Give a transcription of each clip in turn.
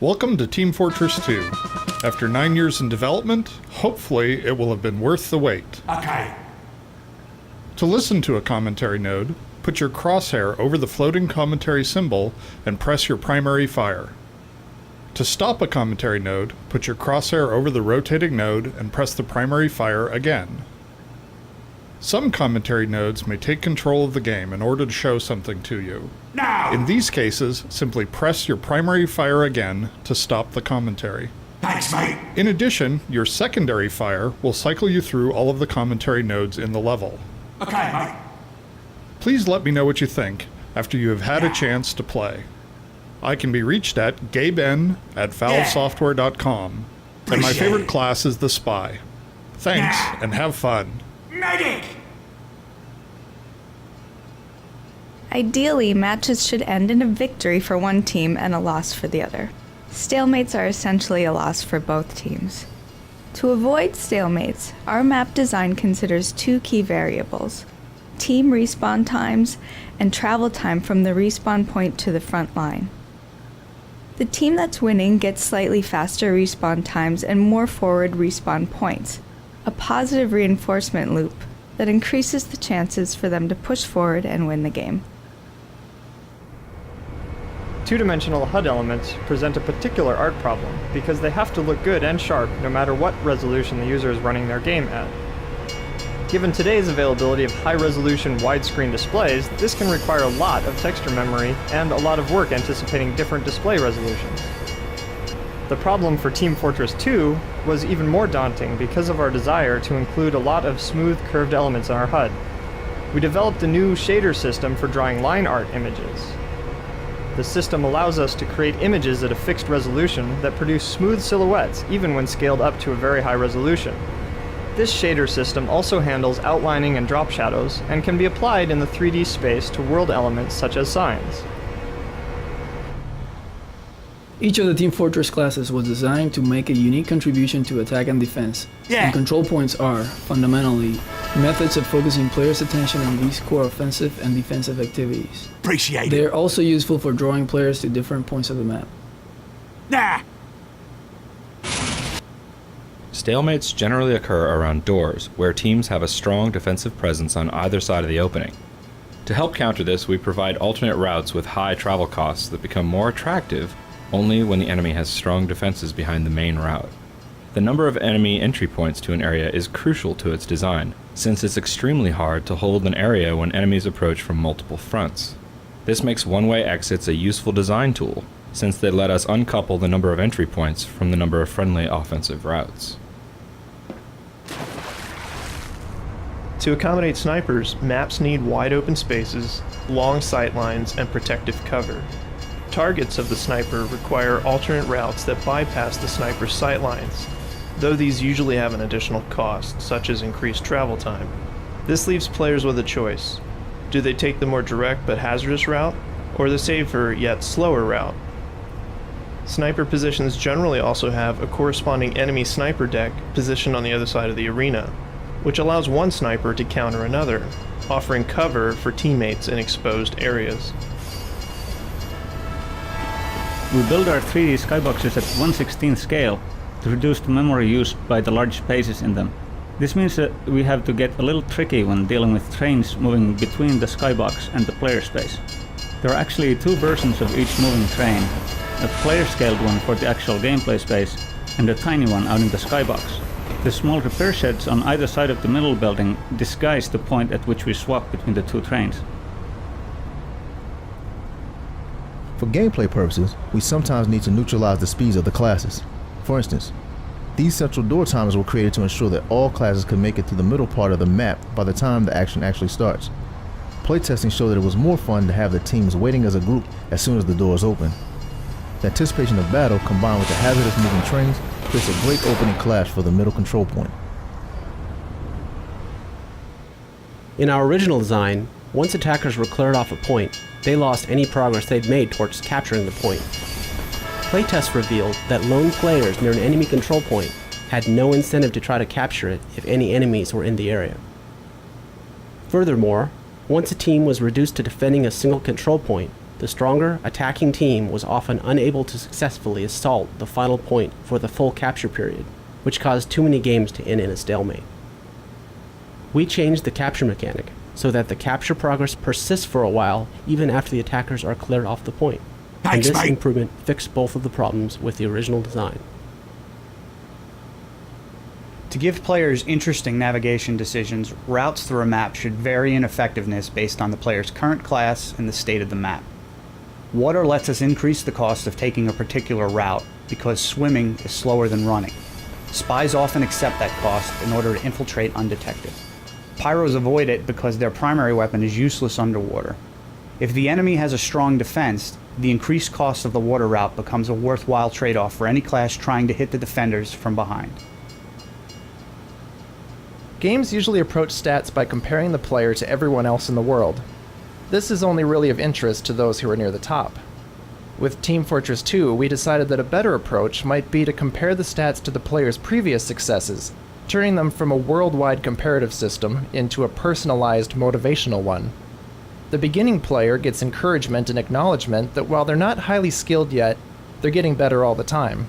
Welcome to Team Fortress 2. After 9 years in development, hopefully it will have been worth the wait. Okay. To listen to a commentary node, put your crosshair over the floating commentary symbol and press your primary fire. To stop a commentary node, put your crosshair over the rotating node and press the primary fire again. Some commentary nodes may take control of the game in order to show something to you. Now! In these cases, simply press your primary fire again to stop the commentary. Thanks, mate. In addition, your secondary fire will cycle you through all of the commentary nodes in the level. Okay, mate. Please let me know what you think after you have had a chance to play. I can be reached at gayben@valvesoftware.com, and my favorite class is the Spy. Thanks, and have fun. Medic! Ideally, matches should end in a victory for one team and a loss for the other. Stalemates are essentially a loss for both teams. To avoid stalemates, our map design considers two key variables: team respawn times and travel time from the respawn point to the front line. The team that's winning gets slightly faster respawn times and more forward respawn points, a positive reinforcement loop that increases the chances for them to push forward and win the game. Two-dimensional HUD elements present a particular art problem because they have to look good and sharp no matter what resolution the user is running their game at. Given today's availability of high-resolution widescreen displays, this can require a lot of texture memory and a lot of work anticipating different display resolutions. The problem for Team Fortress 2 was even more daunting because of our desire to include a lot of smooth, curved elements in our HUD. We developed a new shader system for drawing line art images. The system allows us to create images at a fixed resolution that produce smooth silhouettes even when scaled up to a very high resolution. This shader system also handles outlining and drop shadows and can be applied in the 3D space to world elements such as signs. Each of the Team Fortress classes was designed to make a unique contribution to attack and defense, and control points are, fundamentally, methods of focusing players' attention on these core offensive and defensive activities. Appreciate They it. are also useful for drawing players to different points of the map. Nah! Stalemates generally occur around doors, where teams have a strong defensive presence on either side of the opening. To help counter this, we provide alternate routes with high travel costs that become more attractive only when the enemy has strong defenses behind the main route. The number of enemy entry points to an area is crucial to its design, since it's extremely hard to hold an area when enemies approach from multiple fronts. This makes one-way exits a useful design tool, since they let us uncouple the number of entry points from the number of friendly offensive routes. To accommodate snipers, maps need wide open spaces, long sight lines, and protective cover. Targets of the sniper require alternate routes that bypass the sniper's sight lines, though these usually have an additional cost, such as increased travel time. This leaves players with a choice. Do they take the more direct but hazardous route, or the safer yet slower route? Sniper positions generally also have a corresponding enemy sniper deck positioned on the other side of the arena, which allows one sniper to counter another, offering cover for teammates in exposed areas. We build our 3D skyboxes at 1/16 scale to reduce the memory used by the large spaces in them. This means that we have to get a little tricky when dealing with trains moving between the skybox and the player space. There are actually two versions of each moving train, a player-scaled one for the actual gameplay space and a tiny one out in the skybox. The small repair sheds on either side of the middle building disguise the point at which we swap between the two trains. For gameplay purposes, we sometimes need to neutralize the speeds of the classes. For instance, these central door timers were created to ensure that all classes could make it to the middle part of the map by the time the action actually starts. Playtesting showed that it was more fun to have the teams waiting as a group as soon as the doors open. The anticipation of battle combined with the hazardous moving trains creates a great opening clash for the middle control point. In our original design, once attackers were cleared off a point, they lost any progress they'd made towards capturing the point. Playtests revealed that lone players near an enemy control point had no incentive to try to capture it if any enemies were in the area. Furthermore, once a team was reduced to defending a single control point, The stronger, attacking team was often unable to successfully assault the final point for the full capture period, which caused too many games to end in a stalemate. We changed the capture mechanic so that the capture progress persists for a while even after the attackers are cleared off the point. Thanks, and this mate. improvement fixed both of the problems with the original design. To give players interesting navigation decisions, routes through a map should vary in effectiveness based on the player's current class and the state of the map. Water lets us increase the cost of taking a particular route because swimming is slower than running. Spies often accept that cost in order to infiltrate undetected. Pyros avoid it because their primary weapon is useless underwater. If the enemy has a strong defense, the increased cost of the water route becomes a worthwhile trade-off for any class trying to hit the defenders from behind. Games usually approach stats by comparing the player to everyone else in the world. This is only really of interest to those who are near the top. With Team Fortress 2, we decided that a better approach might be to compare the stats to the player's previous successes, turning them from a worldwide comparative system into a personalized motivational one. The beginning player gets encouragement and acknowledgement that while they're not highly skilled yet, they're getting better all the time.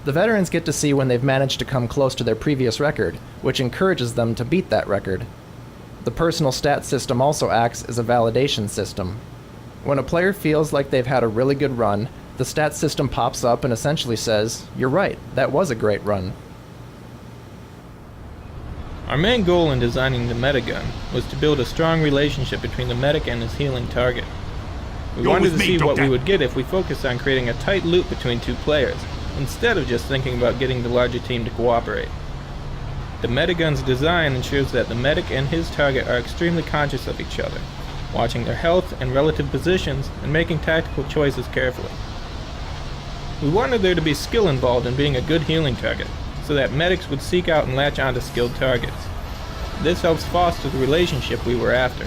The veterans get to see when they've managed to come close to their previous record, which encourages them to beat that record. The personal stat system also acts as a validation system. When a player feels like they've had a really good run, the stat system pops up and essentially says, "You're right, that was a great run." Our main goal in designing the medigun was to build a strong relationship between the medic and his healing target. We Go wanted with to me, see what Doctor. we would get if we focused on creating a tight loop between two players, instead of just thinking about getting the larger team to cooperate. The medigun's design ensures that the medic and his target are extremely conscious of each other, watching their health and relative positions and making tactical choices carefully. We wanted there to be skill involved in being a good healing target, so that medics would seek out and latch onto skilled targets. This helps foster the relationship we were after.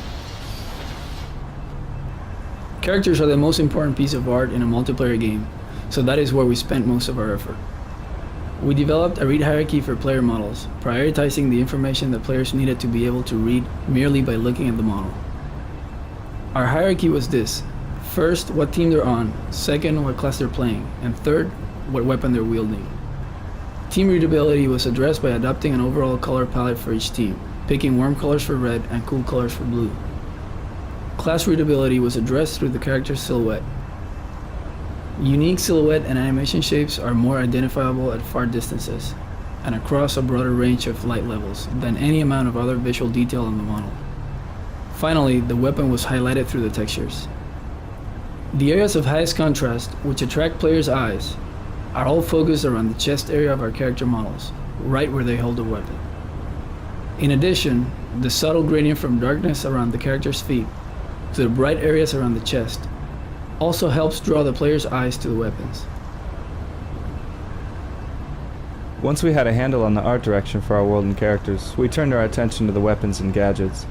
Characters are the most important piece of art in a multiplayer game, so that is where we spent most of our effort. We developed a read hierarchy for player models, prioritizing the information that players needed to be able to read merely by looking at the model. Our hierarchy was this: first, what team they're on, second, what class they're playing, and third, what weapon they're wielding. Team readability was addressed by adopting an overall color palette for each team, picking warm colors for red and cool colors for blue. Class readability was addressed through the character's silhouette. Unique silhouette and animation shapes are more identifiable at far distances, and across a broader range of light levels than any amount of other visual detail on the model. Finally, the weapon was highlighted through the textures. The areas of highest contrast, which attract players' eyes, are all focused around the chest area of our character models, right where they hold the weapon. In addition, the subtle gradient from darkness around the character's feet to the bright areas around the chest also helps draw the player's eyes to the weapons. Once we had a handle on the art direction for our world and characters, we turned our attention to the weapons and gadgets.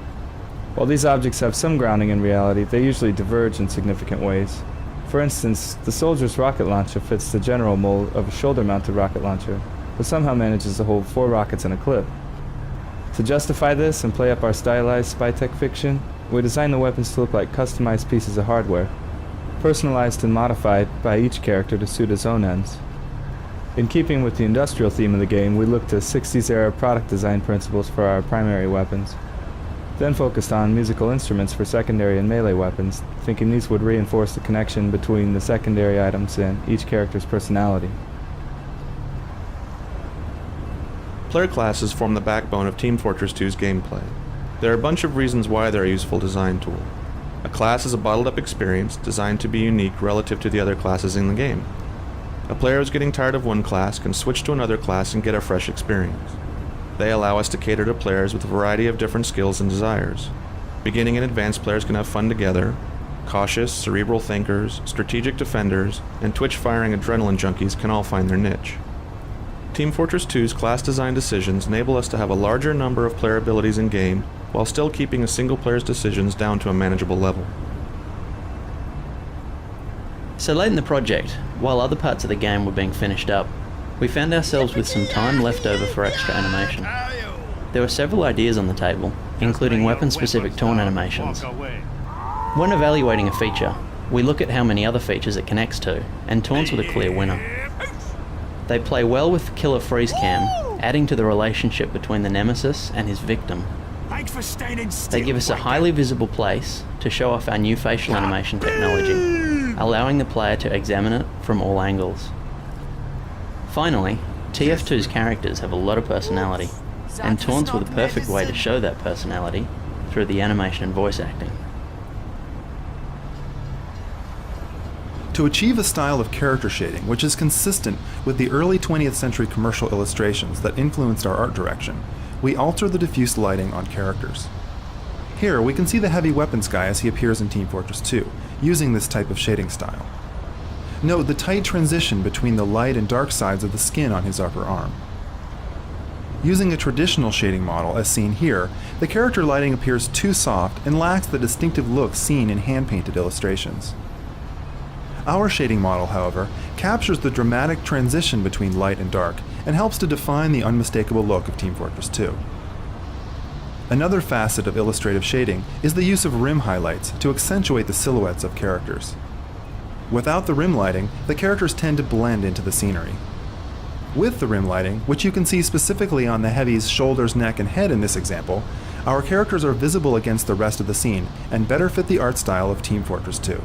While these objects have some grounding in reality, they usually diverge in significant ways. For instance, the soldier's rocket launcher fits the general mold of a shoulder-mounted rocket launcher, but somehow manages to hold 4 rockets in a clip. To justify this and play up our stylized spy-tech fiction, we designed the weapons to look like customized pieces of hardware, personalized and modified by each character to suit his own ends. In keeping with the industrial theme of the game, we looked to 60s-era product design principles for our primary weapons, then focused on musical instruments for secondary and melee weapons, thinking these would reinforce the connection between the secondary items and each character's personality. Player classes form the backbone of Team Fortress 2's gameplay. There are a bunch of reasons why they're a useful design tool. A class is a bottled-up experience designed to be unique relative to the other classes in the game. A player who's getting tired of one class can switch to another class and get a fresh experience. They allow us to cater to players with a variety of different skills and desires. Beginning and advanced players can have fun together. Cautious, cerebral thinkers, strategic defenders, and twitch-firing adrenaline junkies can all find their niche. Team Fortress 2's class design decisions enable us to have a larger number of player abilities in-game while still keeping a single player's decisions down to a manageable level. So late in the project, while other parts of the game were being finished up, we found ourselves with some time left over for extra animation. There were several ideas on the table, including weapon-specific taunt animations. When evaluating a feature, We look at how many other features it connects to, and Taunts were the clear winner. They play well with Killer Freeze Cam, adding to the relationship between the nemesis and his victim. Thanks for standing still. They give us a highly visible place to show off our new facial animation technology, allowing the player to examine it from all angles. Finally, TF2's characters have a lot of personality, and Taunts were the perfect way to show that personality through the animation and voice acting. To achieve a style of character shading which is consistent with the early 20th century commercial illustrations that influenced our art direction, we alter the diffuse lighting on characters. Here we can see the heavy weapons guy as he appears in Team Fortress 2, using this type of shading style. Note the tight transition between the light and dark sides of the skin on his upper arm. Using a traditional shading model as seen here, the character lighting appears too soft and lacks the distinctive look seen in hand-painted illustrations. Our shading model, however, captures the dramatic transition between light and dark and helps to define the unmistakable look of Team Fortress 2. Another facet of illustrative shading is the use of rim highlights to accentuate the silhouettes of characters. Without the rim lighting, the characters tend to blend into the scenery. With the rim lighting, which you can see specifically on the heavy's shoulders, neck, and head in this example, our characters are visible against the rest of the scene and better fit the art style of Team Fortress 2.